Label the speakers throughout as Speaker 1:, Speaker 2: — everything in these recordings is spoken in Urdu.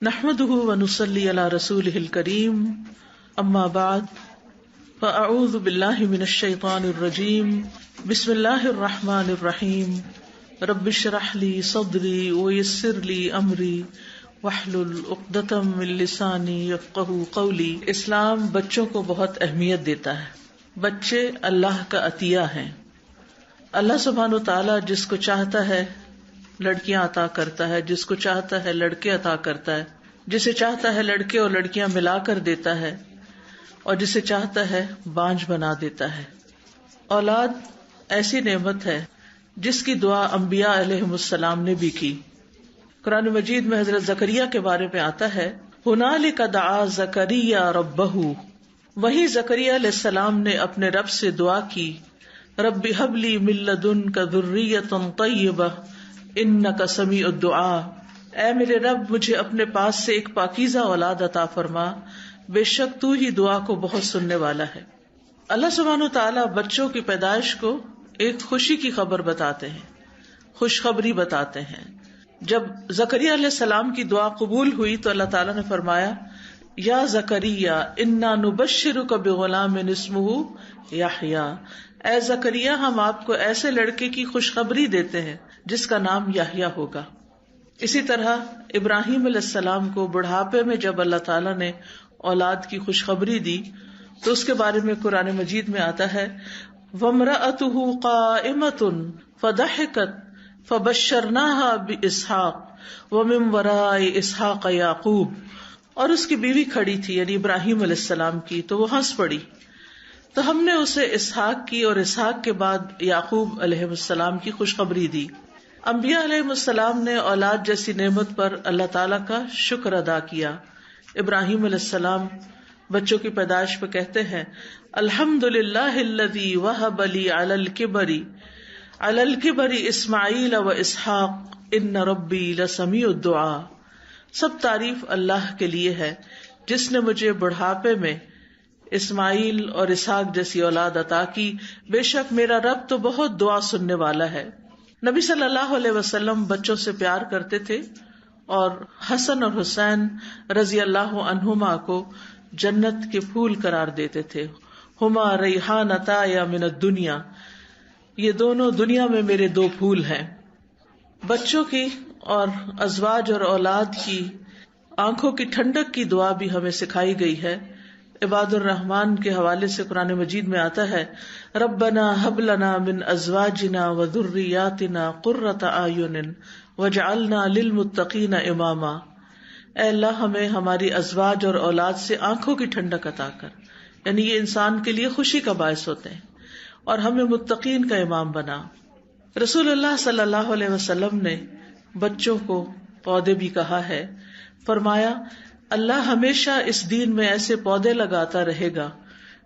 Speaker 1: نحمده ونصلي على رسوله الكريم اما بعد فاعوذ بالله من الشيطان الرجيم بسم الله الرحمن الرحيم رب اشرح لي صدري ويسر لي امري واحلل عقدة من لساني يفقهوا قولي۔ اسلام بچوں کو بہت اہمیت دیتا ہے۔ بچے اللہ کا عطیہ ہیں۔ اللہ سبحانہ وتعالی جس کو چاہتا ہے لڑکیاں عطا کرتا ہے، جس کو چاہتا ہے لڑکے عطا کرتا ہے، جسے چاہتا ہے لڑکے اور لڑکیاں ملا کر دیتا ہے، اور جسے چاہتا ہے بانجھ بنا دیتا ہے۔ اولاد ایسی نعمت ہے جس کی دعا انبیاء علیہم السلام نے بھی کی۔ قرآن مجید میں حضرت زکریا کے بارے میں آتا ہے، ہنالک دعا زکریا ربہ، وہی زکریا علیہ السلام نے اپنے رب سے دعا کی، رب ہب لی من لدنک ذریۃ طیبہ انک سمیع الدعاء، اے میرے رب مجھے اپنے پاس سے ایک پاکیزہ اولاد عطا فرما، بے شک تو ہی دعا کو بہت سننے والا ہے۔ اللہ سبحانہ وتعالیٰ بچوں کی پیدائش کو ایک خوشی کی خبر بتاتے ہیں، خوشخبری بتاتے ہیں۔ جب زکریا علیہ السلام کی دعا قبول ہوئی تو اللہ تعالیٰ نے فرمایا، یا زکریا انا نبشرک بغلام اسمہ یحییٰ، اے زکریا ہم آپ کو ایسے لڑکے کی خوشخبری دیتے ہیں جس کا نام یحییٰ ہوگا۔ اسی طرح ابراہیم علیہ السلام کو بڑھاپے میں جب اللہ تعالیٰ نے اولاد کی خوشخبری دی تو اس کے بارے میں قرآن مجید میں آتا ہے، وامرأتہ قائمۃ فضحکت فبشرناها باسحاق ومن وراء اسحاق یعقوب، اور اس کی بیوی کھڑی تھی یعنی ابراہیم علیہ السلام کی، تو وہ ہنس پڑی، تو ہم نے اسے اسحاق کی اور اسحاق کے بعد یعقوب علیہ السلام کی خوشخبری دی۔ انبیاء علیہ السلام نے اولاد جیسی نعمت پر اللہ تعالیٰ کا شکر ادا کیا۔ ابراہیم علیہ السلام بچوں کی پیدائش پہ کہتے ہیں، الحمدللہ الذی وہب لی علی الکبر اسماعیل و اسحاق ان ربی لسمیع الدعاء، سب تعریف اللہ کے لیے ہے جس نے مجھے بڑھاپے میں اسماعیل اور اسحاق جیسی اولاد عطا کی، بے شک میرا رب تو بہت دعا سننے والا ہے۔ نبی صلی اللہ علیہ وسلم بچوں سے پیار کرتے تھے اور حسن اور حسین رضی اللہ عنہما کو جنت کے پھول قرار دیتے تھے۔ ہما ریحانتایا من الدنیا، یہ دونوں دنیا میں میرے دو پھول ہیں۔ بچوں کی اور ازواج اور اولاد کی آنکھوں کی ٹھنڈک کی دعا بھی ہمیں سکھائی گئی ہے۔ عباد الرحمن کے حوالے سے قرآن مجید میں آتا ہے، ربنا ہب لنا من ازواجنا وذریاتنا قرۃ اعین واجعلنا للمتقین اماما، اے اللہ ہمیں ہماری ازواج اور اولاد سے آنکھوں کی ٹھنڈک عطا کر، یعنی یہ انسان کے لیے خوشی کا باعث ہوتے ہیں، اور ہمیں متقین کا امام بنا۔ رسول اللہ صلی اللہ علیہ وسلم نے بچوں کو پودے بھی کہا ہے، فرمایا اللہ ہمیشہ اس دین میں ایسے پودے لگاتا رہے گا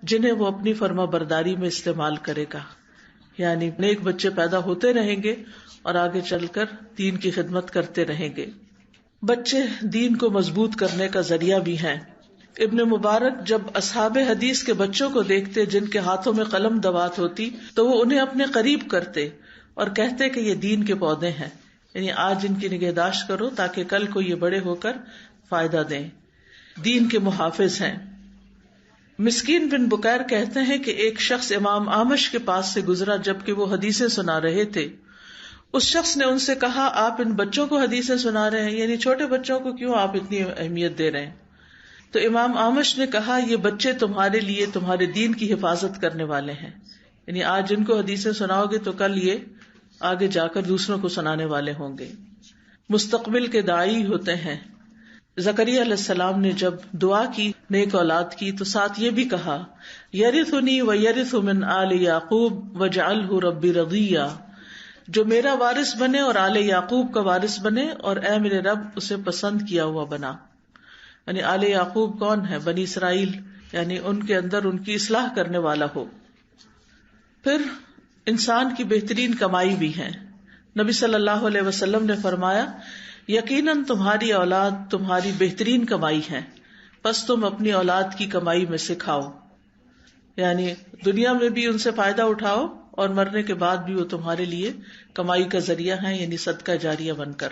Speaker 1: جنہیں وہ اپنی فرما برداری میں استعمال کرے گا، یعنی نیک بچے پیدا ہوتے رہیں گے اور آگے چل کر دین کی خدمت کرتے رہیں گے۔ بچے دین کو مضبوط کرنے کا ذریعہ بھی ہیں۔ ابن مبارک جب اصحاب حدیث کے بچوں کو دیکھتے جن کے ہاتھوں میں قلم دوات ہوتی تو وہ انہیں اپنے قریب کرتے اور کہتے کہ یہ دین کے پودے ہیں، یعنی آج ان کی نگہداشت کرو تاکہ کل کو یہ بڑے ہو کر فائدہ دیں، دین کے محافظ ہیں۔ مسکین بن بکیر کہتے ہیں کہ ایک شخص امام اعمش کے پاس سے گزرا جبکہ وہ حدیثیں سنا رہے تھے۔ اس شخص نے ان سے کہا، آپ ان بچوں کو حدیثیں سنا رہے ہیں، یعنی چھوٹے بچوں کو کیوں آپ اتنی اہمیت دے رہے ہیں؟ تو امام اعمش نے کہا، یہ بچے تمہارے لیے تمہارے دین کی حفاظت کرنے والے ہیں، یعنی آج ان کو حدیثیں سناؤ گے تو کل یہ آگے جا کر دوسروں کو سنانے والے ہوں گے، مستقبل کے داعی ہوتے ہیں۔ زکریا علیہ السلام نے جب دعا کی نیک اولاد کی تو ساتھ یہ بھی کہا، یرثنی ویرث من آل یعقوب واجعلہ ربی رضیا، جو میرا وارث بنے اور آل یعقوب کا وارث بنے، اور اے میرے رب اسے پسند کیا ہوا بنا۔ یعنی آل یعقوب کون ہے؟ بنی اسرائیل، یعنی ان کے اندر ان کی اصلاح کرنے والا ہو۔ پھر انسان کی بہترین کمائی بھی ہے۔ نبی صلی اللہ علیہ وسلم نے فرمایا، یقیناً تمہاری اولاد تمہاری بہترین کمائی ہے، پس تم اپنی اولاد کی کمائی میں سے کھاؤ، یعنی دنیا میں بھی ان سے فائدہ اٹھاؤ اور مرنے کے بعد بھی وہ تمہارے لیے کمائی کا ذریعہ ہیں، یعنی صدقہ جاریہ بن کر۔